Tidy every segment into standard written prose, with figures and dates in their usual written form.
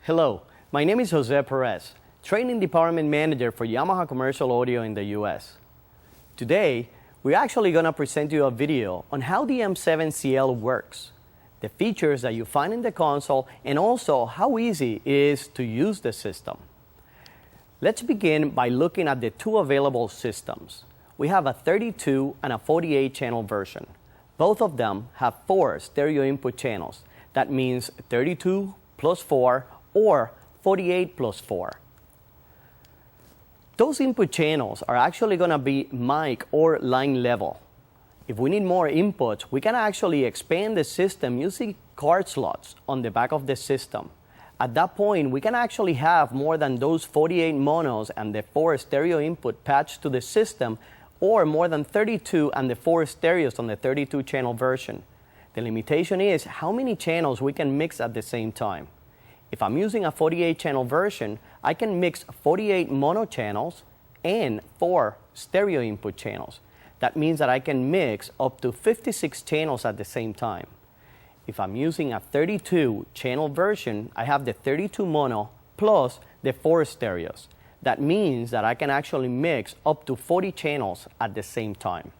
Hello, my name is Jose Perez, Training Department Manager for Yamaha Commercial Audio in the US. Today, we're actually going to present you a video on how the M7CL works, the features that you find in the console, and also how easy it is to use the system. Let's begin by looking at the two available systems. We have a 32 and a 48 channel version. Both of them have 4 stereo input channels. That means 32 plus 4 or 48 plus 4. Those input channels are actually going to be mic or line level. If we need more inputs, we can actually expand the system using card slots on the back of the system. At that point, we can actually have more than those 48 monos and the 4 stereo input patched to the system, or more than 32 and the 4 stereos on the 32 channel version. The limitation is how many channels we can mix at the same time. If I'm using a 48 channel version, I can mix 48 mono channels and 4 stereo input channels. That means that I can mix up to 56 channels at the same time. If I'm using a 32 channel version, I have the 32 mono plus the 4 stereos. That means that I can actually mix up to 40 channels at the same time.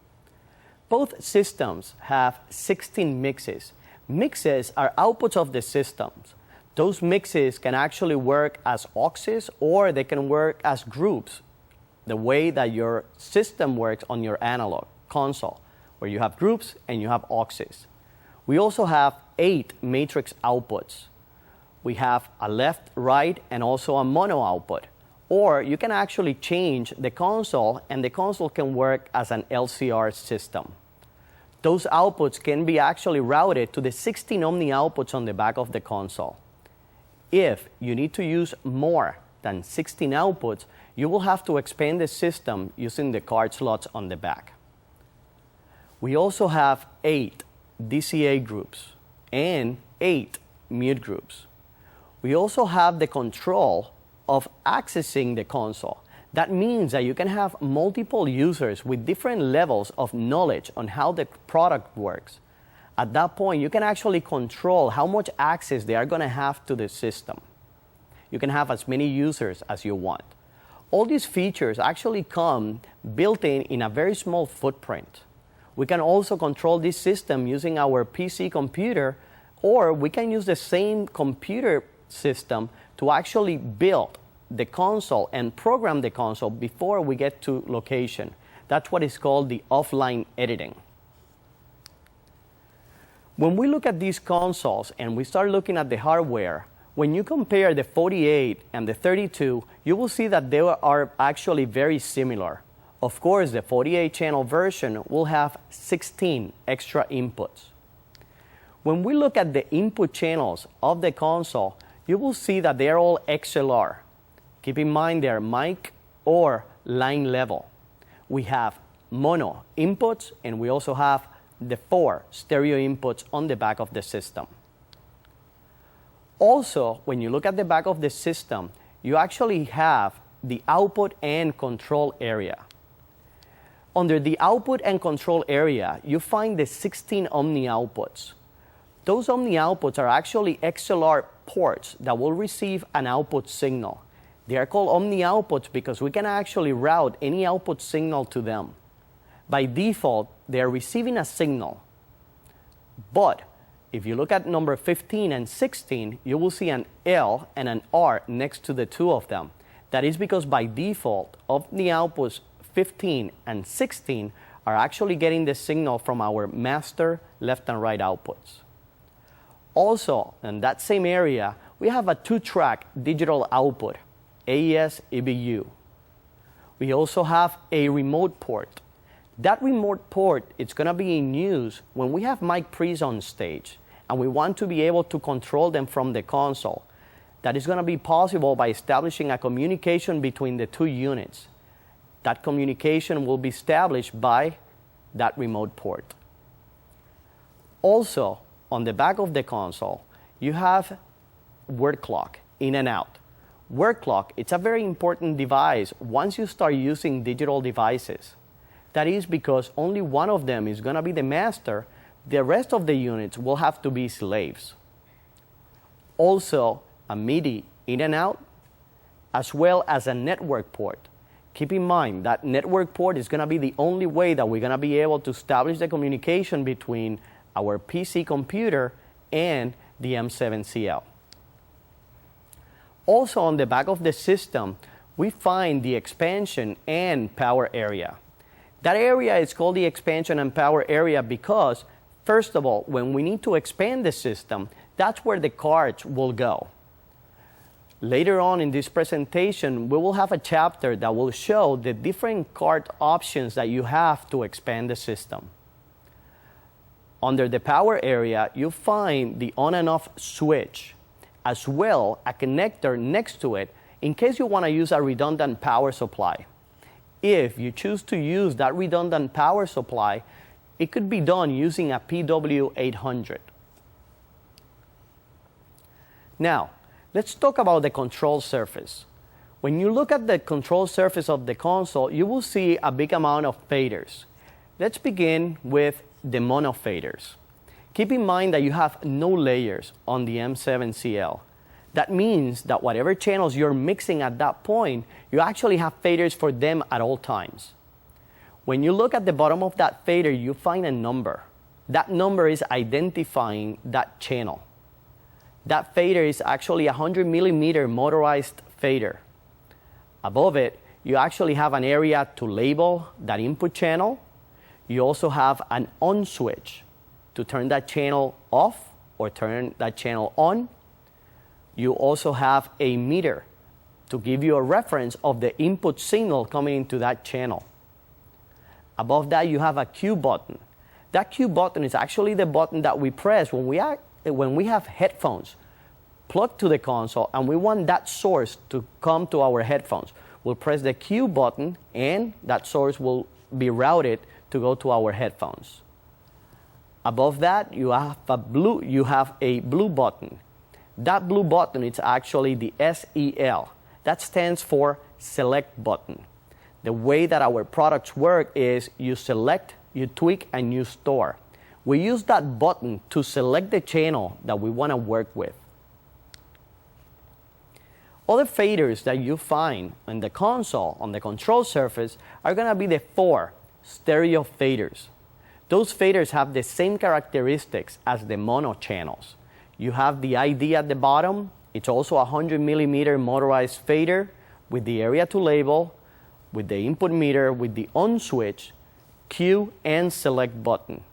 Both systems have 16 mixes. Mixes are outputs of the systems. Those mixes can actually work as auxes or they can work as groups, the way that your system works on your analog console, where you have groups and you have auxes. We also have 8 matrix outputs. We have a left, right, and also a mono output. Or you can actually change the console, and the console can work as an LCR system. Those outputs can be actually routed to the 16 Omni outputs on the back of the console. If you need to use more than 16 outputs, you will have to expand the system using the card slots on the back. We also have 8 DCA groups and 8 mute groups. We also have the control of accessing the console. That means that you can have multiple users with different levels of knowledge on how the product works. At that point, you can actually control how much access they are going to have to the system. You can have as many users as you want. All these features actually come built in a very small footprint. We can also control this system using our PC computer, or we can use the same computer system to actually build the console and program the console before we get to location. That's what is called the offline editing. When we look at these consoles and we start looking at the hardware, when you compare the 48 and the 32, you will see that they are actually very similar. Of course, the 48 channel version will have 16 extra inputs. When we look at the input channels of the console, you will see that they are all XLR. Keep in mind they are mic or line level. We have mono inputs, and we also have the 4 stereo inputs on the back of the system. Also, when you look at the back of the system, you actually have the output and control area. Under the output and control area, you find the 16 Omni outputs. Those Omni outputs are actually XLR ports that will receive an output signal. They are called Omni outputs because we can actually route any output signal to them. By default, they are receiving a signal. But if you look at number 15 and 16, you will see an L and an R next to the 2 of them. That is because by default, of the outputs 15 and 16 are actually getting the signal from our master left and right outputs. Also, in that same area, we have a 2-track digital output, AES EBU. We also have a remote port. That remote port is going to be in use when we have mic pre's on stage and we want to be able to control them from the console. That is going to be possible by establishing a communication between the 2 units. That communication will be established by that remote port. Also, on the back of the console, you have word clock, in and out. Word clock, it's a very important device once you start using digital devices. That is because only one of them is going to be the master. The rest of the units will have to be slaves. Also, a MIDI in and out, as well as a network port. Keep in mind that network port is going to be the only way that we're going to be able to establish the communication between our PC computer and the M7CL. Also on the back of the system, we find the expansion and power area. That area is called the expansion and power area because, first of all, when we need to expand the system, that's where the cards will go. Later on in this presentation, we will have a chapter that will show the different card options that you have to expand the system. Under the power area, you find the on and off switch, as well a connector next to it in case you want to use a redundant power supply. If you choose to use that redundant power supply, it could be done using a PW800. Now, let's talk about the control surface. When you look at the control surface of the console, you will see a big amount of faders. Let's begin with the mono faders. Keep in mind that you have no layers on the M7CL. That means that whatever channels you're mixing at that point, you actually have faders for them at all times. When you look at the bottom of that fader, you find a number. That number is identifying that channel. That fader is actually a 100 millimeter motorized fader. Above it, you actually have an area to label that input channel. You also have an on switch to turn that channel off or turn that channel on. You also have a meter to give you a reference of the input signal coming into that channel. Above that, you have a Q button. That Q button is actually the button that we press when we have headphones plugged to the console and we want that source to come to our headphones. We'll press the Q button and that source will be routed to go to our headphones. Above that, you have a blue button. That blue button is actually the SEL. That stands for select button. The way that our products work is you select, you tweak, and you store. We use that button to select the channel that we want to work with. Other faders that you find on the console, on the control surface, are going to be the 4 stereo faders. Those faders have the same characteristics as the mono channels. You have the ID at the bottom. It's also a 100 millimeter motorized fader with the area to label, with the input meter, with the on switch, Q, and select button.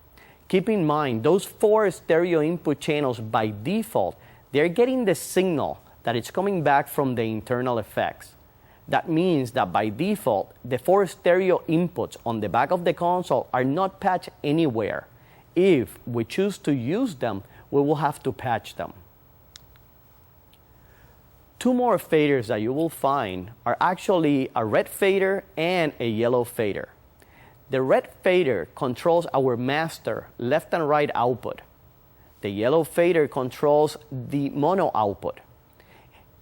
Keep in mind, those 4 stereo input channels by default, they're getting the signal that it's coming back from the internal effects. That means that by default, the 4 stereo inputs on the back of the console are not patched anywhere. If we choose to use them, we will have to patch them. 2 more faders that you will find are actually a red fader and a yellow fader. The red fader controls our master left and right output. The yellow fader controls the mono output.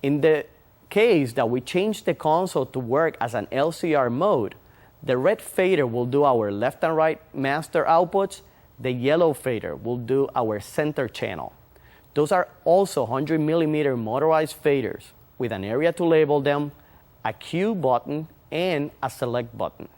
In the case that we change the console to work as an LCR mode, the red fader will do our left and right master outputs. The yellow fader will do our center channel. Those are also 100 millimeter motorized faders with an area to label them, a Q button, and a select button.